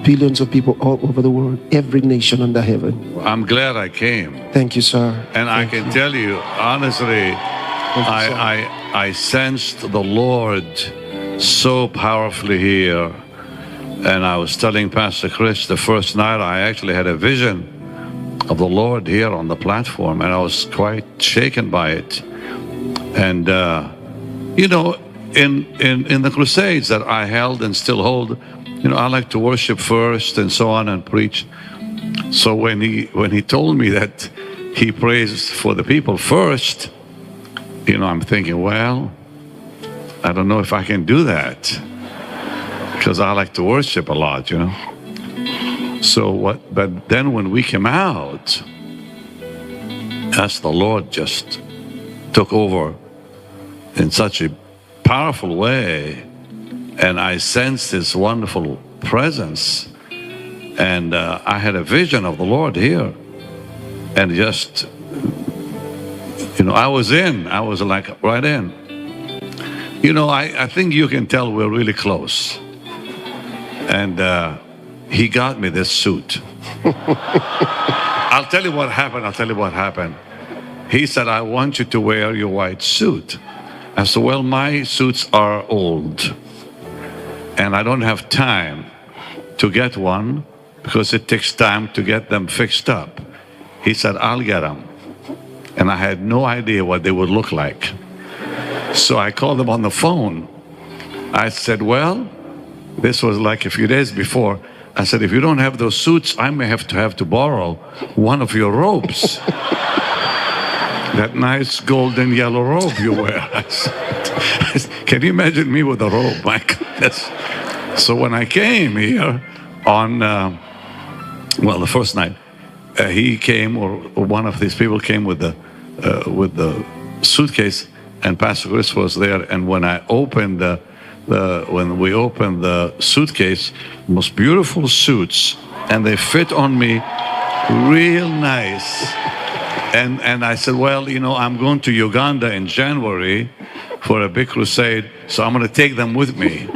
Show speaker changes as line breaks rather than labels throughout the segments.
billions of people all over the world, every nation under heaven.
I'm glad I came.
Thank you, sir.
And I can tell you, honestly, I sensed the Lord so powerfully here. And I was telling Pastor Chris the first night, I actually had a vision of the Lord here on the platform, and I was quite shaken by it. And you know, in the crusades that I held and still hold, you know, I like to worship first and so on and preach. So when he told me that he prays for the people first, you know, I'm thinking, well, I don't know if I can do that, because I like to worship a lot, you know. So but then when we came out, as the Lord just took over in such a powerful way, and I sensed His wonderful presence, and I had a vision of the Lord here, and just, you know, I was like right in. You know, I think you can tell we're really close. And he got me this suit. I'll tell you what happened. He said, I want you to wear your white suit. I said, well, my suits are old, and I don't have time to get one because it takes time to get them fixed up. He said, I'll get them. And I had no idea what they would look like. So I called him on the phone. I said, well, this was like a few days before. I said, if you don't have those suits, I may have to borrow one of your robes. That nice golden yellow robe you wear. I said, can you imagine me with a robe? My goodness. So when I came here on, well, the first night, he came, or one of these people came with the suitcase, and Pastor Chris was there. And when I opened when we opened the suitcase, most beautiful suits, and they fit on me real nice. And I said, well, you know, I'm going to Uganda in January for a big crusade, so I'm going to take them with me.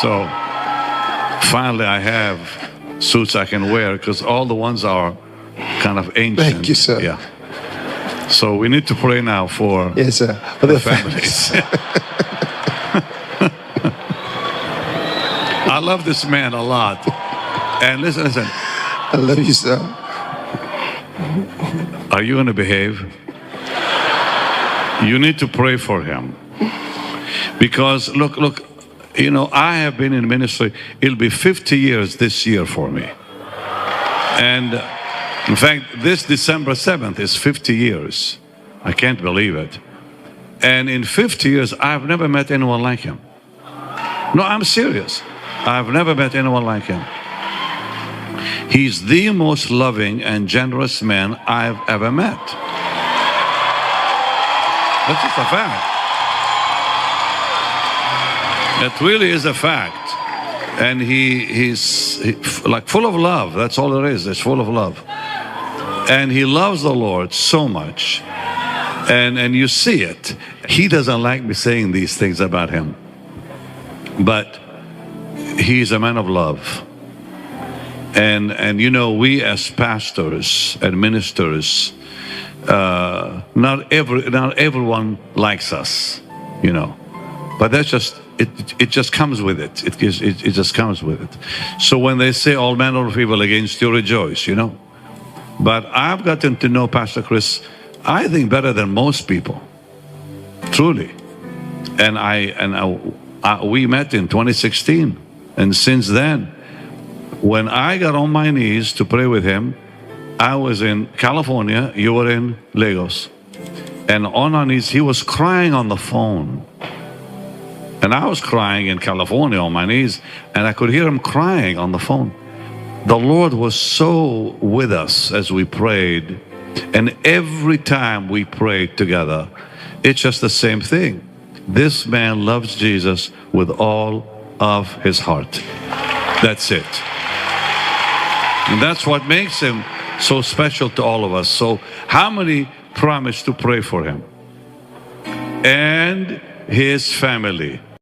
So finally I have suits I can wear, because all the ones are kind of ancient.
Thank you, sir.
Yeah. So we need to pray now for,
yes, sir, for
the families. I love this man a lot. And listen.
I love you, sir.
Are you going to behave? You need to pray for him. Because look, you know, I have been in ministry. It'll be 50 years this year for me. And in fact, this December 7th is 50 years. I can't believe it. And in 50 years, I've never met anyone like him. No, I'm serious. I've never met anyone like him. He's the most loving and generous man I've ever met. That's just a fact. It really is a fact. And he's like full of love. That's all it is. It's full of love. And he loves the Lord so much. And you see it. He doesn't like me saying these things about him. But he's a man of love. And you know, we as pastors and ministers, not everyone likes us, you know. But that's just it just comes with it. It just comes with it. So when they say all manner of evil against you, rejoice, you know. But I've gotten to know Pastor Chris, I think, better than most people, truly. And we met in 2016, and since then, when I got on my knees to pray with him, I was in California, you were in Lagos, and on our knees, he was crying on the phone. And I was crying in California on my knees, and I could hear him crying on the phone. The Lord was so with us as we prayed, and every time we prayed together, it's just the same thing. This man loves Jesus with all of his heart. That's it. And that's what makes him so special to all of us. So how many promise to pray for him and his family?